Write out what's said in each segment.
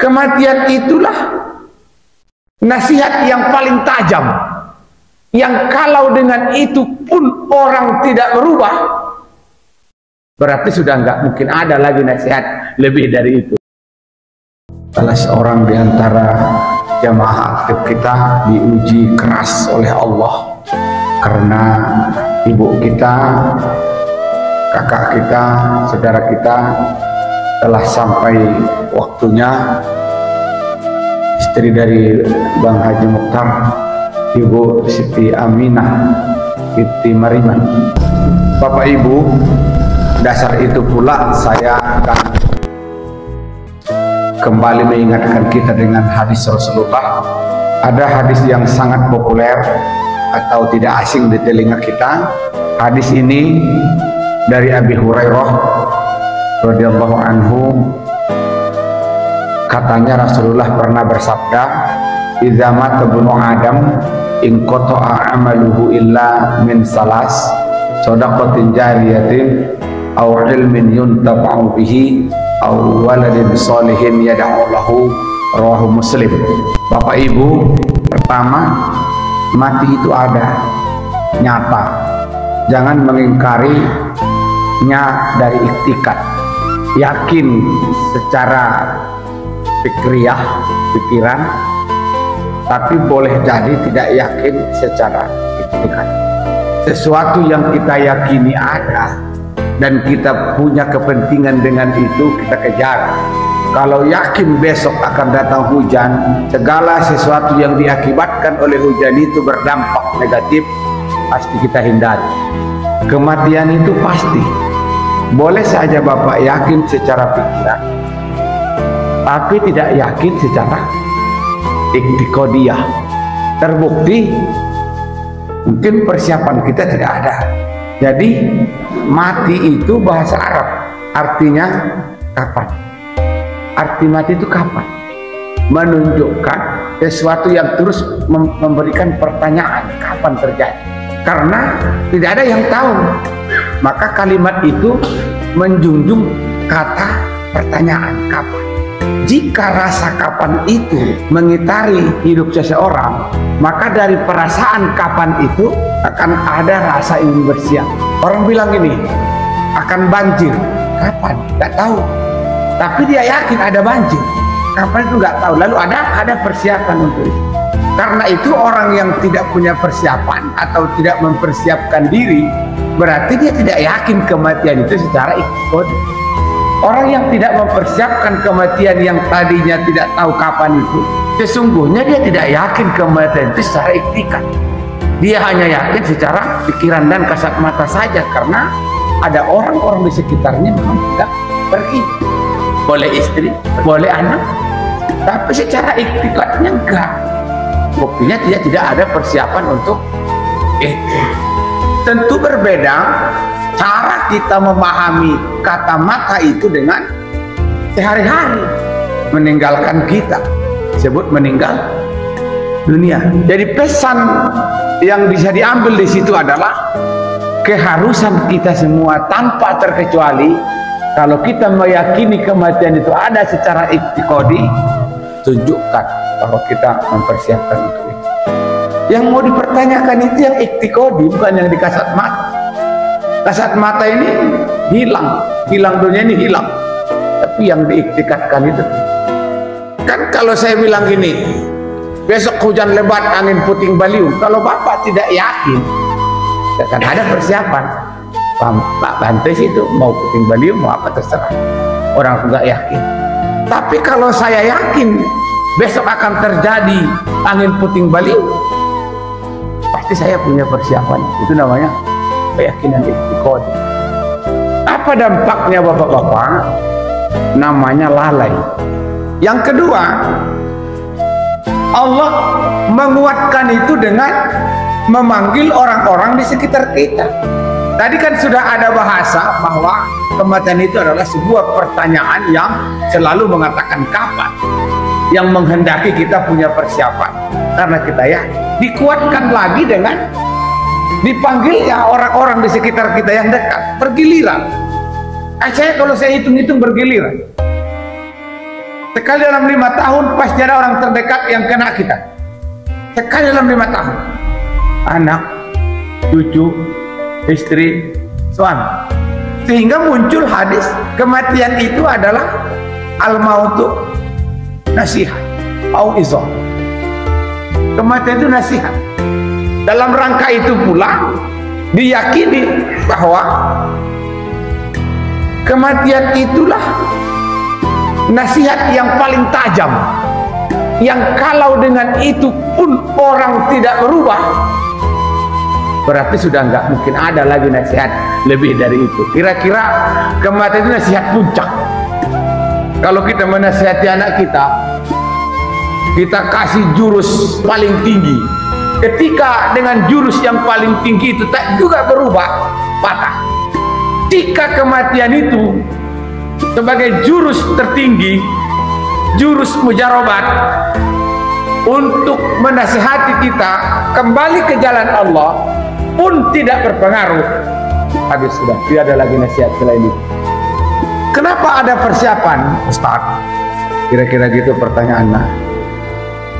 Kematian itulah nasihat yang paling tajam, yang kalau dengan itu pun orang tidak berubah, berarti sudah nggak mungkin ada lagi nasihat lebih dari itu. Salah seorang di antara jamaah aktif kita diuji keras oleh Allah karena ibu kita, kakak kita, saudara kita telah sampai waktunya. Istri dari Bang Haji Mukhtar, Ibu Siti Aminah Siti Mariman. Bapak Ibu, dasar itu pula saya akan kembali mengingatkan kita dengan hadis Rasulullah. Ada hadis yang sangat populer atau tidak asing di telinga kita. Hadis ini dari Abi Hurairah radhiyallahu anhu. Katanya Rasulullah pernah bersabda, "Idza mata ibnu Adam in qata'a amaluhu illa min salas, shadaqatin jariyatin aw ilmin yuntafa'u bihi aw waladin sholihin yad'u lahu." Rawahu Muslim. Bapak Ibu, pertama, mati itu ada, nyata. Jangan mengingkarinya dari iktikad. Yakin secara pikiran, tapi boleh jadi tidak yakin secara iktikad. Sesuatu yang kita yakini ada dan kita punya kepentingan dengan itu, kita kejar. Kalau yakin besok akan datang hujan, segala sesuatu yang diakibatkan oleh hujan itu berdampak negatif, pasti kita hindari. Kematian itu pasti. Boleh saja Bapak yakin secara pikiran, tapi tidak yakin secara iktikadiyah. Terbukti mungkin persiapan kita tidak ada. Jadi mati itu bahasa Arab, artinya kapan. Arti mati itu kapan? Menunjukkan sesuatu yang terus memberikan pertanyaan kapan terjadi. Karena tidak ada yang tahu. Maka kalimat itu menjunjung kata pertanyaan kapan. Jika rasa kapan itu mengitari hidup seseorang, maka dari perasaan kapan itu akan ada rasa ingin bersiap. Orang bilang ini akan banjir, kapan? Tidak tahu. Tapi dia yakin ada banjir. Kapan itu nggak tahu. Lalu ada persiapan untuk itu. Karena itu orang yang tidak punya persiapan atau tidak mempersiapkan diri, berarti dia tidak yakin kematian itu secara iktikad. Orang yang tidak mempersiapkan kematian yang tadinya tidak tahu kapan itu, sesungguhnya dia tidak yakin kematian itu secara iktikad. Dia hanya yakin secara pikiran dan kasat mata saja, karena ada orang-orang di sekitarnya memang tidak pergi. Boleh istri, boleh anak, tapi secara iktikadnya enggak. Buktinya dia tidak ada persiapan untuk itu. Tentu berbeda cara kita memahami kata mata itu dengan sehari-hari. Meninggalkan kita, sebut meninggal dunia. Jadi pesan yang bisa diambil di situ adalah keharusan kita semua tanpa terkecuali, kalau kita meyakini kematian itu ada secara iktikadi, tunjukkan bahwa kita mempersiapkan untuk itu. Yang mau dipertanyakan itu yang iktikadi, bukan yang di kasat mata. Kasat mata ini hilang dunia ini hilang, tapi yang diiktikadkan itu kan. Kalau saya bilang gini, besok hujan lebat angin puting beliung, kalau Bapak tidak yakin, akan ada persiapan. Pak Bantes itu mau puting beliung mau apa terserah, orang nggak yakin. Tapi kalau saya yakin besok akan terjadi angin puting beliung, pasti saya punya persiapan. Itu namanya keyakinan iktikad. Apa dampaknya Bapak-bapak? Namanya lalai. Yang kedua, Allah menguatkan itu dengan memanggil orang-orang di sekitar kita. Tadi kan sudah ada bahasa bahwa kematian itu adalah sebuah pertanyaan yang selalu mengatakan kapan, yang menghendaki kita punya persiapan. Karena kita ya dikuatkan lagi dengan dipanggilnya orang-orang di sekitar kita yang dekat, bergiliran. Kalau saya hitung-hitung bergiliran. Sekali dalam 5 tahun pasti ada orang terdekat yang kena kita. Sekali dalam 5 tahun. Anak, cucu, istri, suami. Sehingga muncul hadis kematian itu adalah al-mautu nasihat au izah. Kematian itu nasihat. Dalam rangka itu pula diyakini bahwa kematian itulah nasihat yang paling tajam, yang kalau dengan itu pun orang tidak berubah, berarti sudah nggak mungkin ada lagi nasihat lebih dari itu. Kira-kira kematian itu nasihat puncak. Kalau kita menasihati anak kita, kita kasih jurus paling tinggi. Ketika dengan jurus yang paling tinggi itu tak juga berubah, patah. Jika kematian itu sebagai jurus tertinggi, jurus mujarobat untuk menasihati kita kembali ke jalan Allah pun tidak berpengaruh, habis sudah tidak ada lagi nasihat selain itu. Kenapa ada persiapan, Ustaz? Kira-kira gitu pertanyaannya.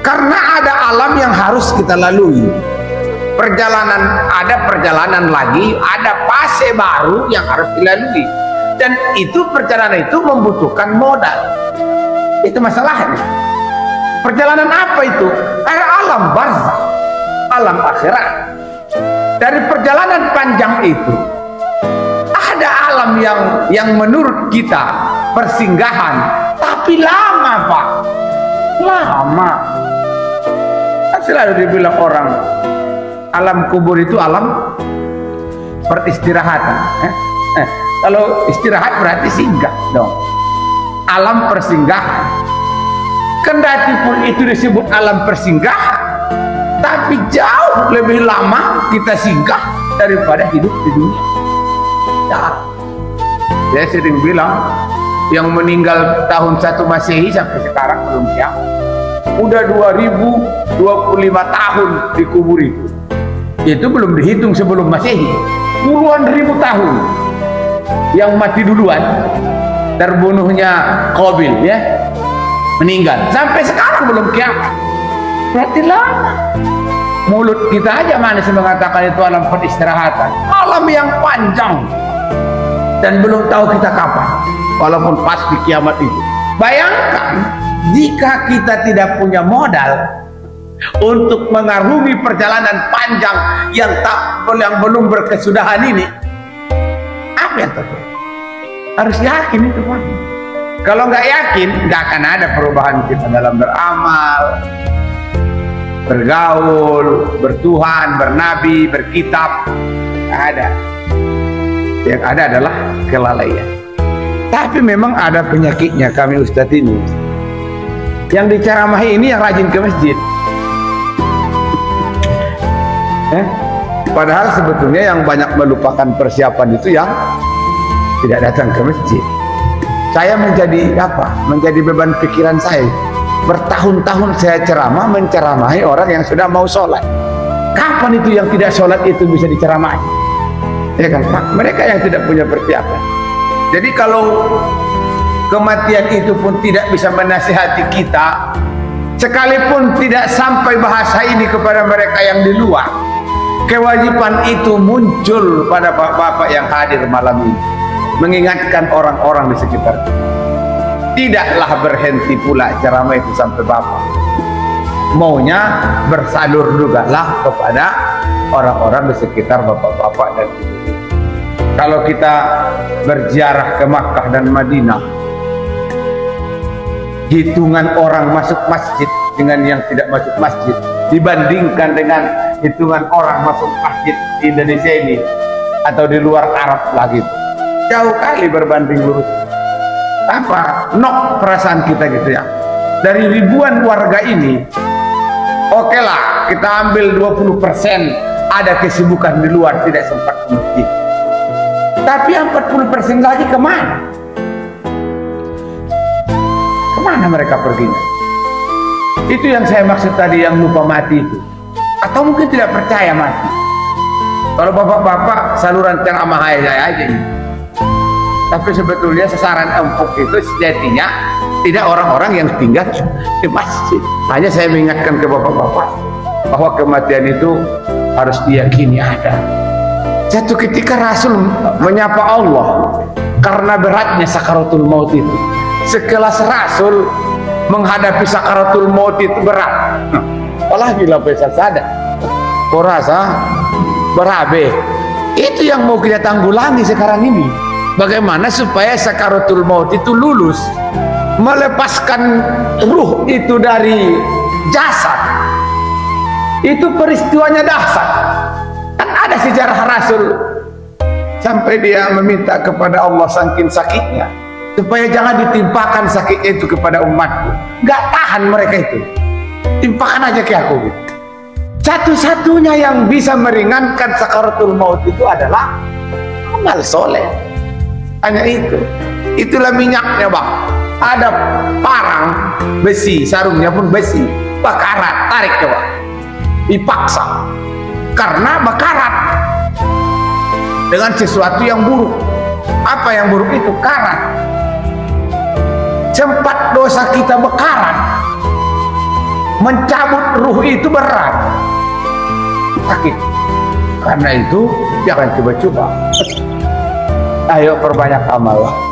Karena ada alam yang harus kita lalui. Ada perjalanan lagi, ada fase baru yang harus dilalui. Dan itu perjalanan itu membutuhkan modal. Itu masalahnya. Perjalanan apa itu? Ada alam barzakh, alam akhirat. Dari perjalanan panjang itu ada alam yang menurut kita persinggahan, tapi lama, Pak. Lama. Selalu dibilang orang alam kubur itu alam peristirahatan. Kalau istirahat berarti singgah dong. Alam persinggahan. Kendati pun itu disebut alam persinggahan, tapi jauh lebih lama kita singgah daripada hidup di dunia. Ya. Saya sering bilang yang meninggal tahun 1 Masehi sampai sekarang belum siap. Udah 2025 tahun dikubur itu. Itu belum dihitung sebelum Masehi. Puluhan ribu tahun. Yang mati duluan, terbunuhnya Qabil, ya, meninggal. Sampai sekarang belum kiamat. Berarti lama. Mulut kita aja manis mengatakan itu alam peristirahatan. Alam yang panjang. Dan belum tahu kita kapan. Walaupun pasti kiamat itu. Bayangkan jika kita tidak punya modal untuk mengarungi perjalanan panjang yang belum berkesudahan ini, apa yang terjadi? Harus yakin itu, Pak. Kalau nggak yakin, nggak akan ada perubahan kita dalam beramal, bergaul, bertuhan, bernabi, berkitab. Nggak ada. Yang ada adalah kelalaian. Tapi memang ada penyakitnya kami Ustadz ini. Yang diceramahi ini yang rajin ke masjid. Padahal sebetulnya yang banyak melupakan persiapan itu yang tidak datang ke masjid. Saya menjadi apa? Menjadi beban pikiran saya. Bertahun-tahun saya ceramah menceramahi orang yang sudah mau sholat. Kapan itu yang tidak sholat itu bisa diceramahi? Ya kan, Pak? Mereka yang tidak punya persiapan. Jadi kalau kematian itu pun tidak bisa menasihati kita, sekalipun tidak sampai bahasa ini kepada mereka yang di luar, kewajiban itu muncul pada bapak-bapak yang hadir malam ini, mengingatkan orang-orang di sekitar. Tidaklah berhenti pula ceramah itu sampai bapak maunya bersalur juga lah kepada orang-orang di sekitar bapak-bapak dan ibu. Kalau kita berziarah ke Makkah dan Madinah, hitungan orang masuk masjid dengan yang tidak masuk masjid dibandingkan dengan hitungan orang masuk masjid di Indonesia ini atau di luar Arab lagi, jauh kali berbanding lurus. Apa nok perasaan kita gitu ya, dari ribuan warga ini, oke lah kita ambil 20% ada kesibukan di luar tidak sempat ke masjid, tapi 40% lagi kemana? Kemana mereka perginya? Itu yang saya maksud tadi, yang lupa mati itu. Atau mungkin tidak percaya mati. Kalau bapak-bapak saluran ceramah saya aja ini. Tapi sebetulnya sasaran empuk itu sejatinya tidak orang-orang yang tinggal di masjid. Hanya saya mengingatkan ke bapak-bapak bahwa kematian itu harus diyakini ada. Satu ketika Rasul menyapa Allah karena beratnya sakaratul maut itu. Sekelas Rasul menghadapi sakaratul maut itu berat. Allah bila bisa sadar. Kau rasa berabe. Itu yang mau kita tanggulangi sekarang ini. Bagaimana supaya sakaratul maut itu lulus, melepaskan ruh itu dari jasad. Itu peristiwanya dahsyat. Kan ada sejarah Rasul sampai dia meminta kepada Allah saking sakitnya supaya jangan ditimpakan sakit itu kepada umatku. Gak tahan mereka itu, timpakan aja ke aku. Satu-satunya yang bisa meringankan sakaratul maut itu adalah amal soleh. Hanya itu. Itulah minyaknya bang. Ada parang besi, sarungnya pun besi, bakarat, tarik coba, dipaksa karena bakarat dengan sesuatu yang buruk. Apa yang buruk itu? Karat. Sempat dosa kita bekarat, mencabut ruh itu berat, sakit. Karena itu jangan coba-coba. Ayo perbanyak amal.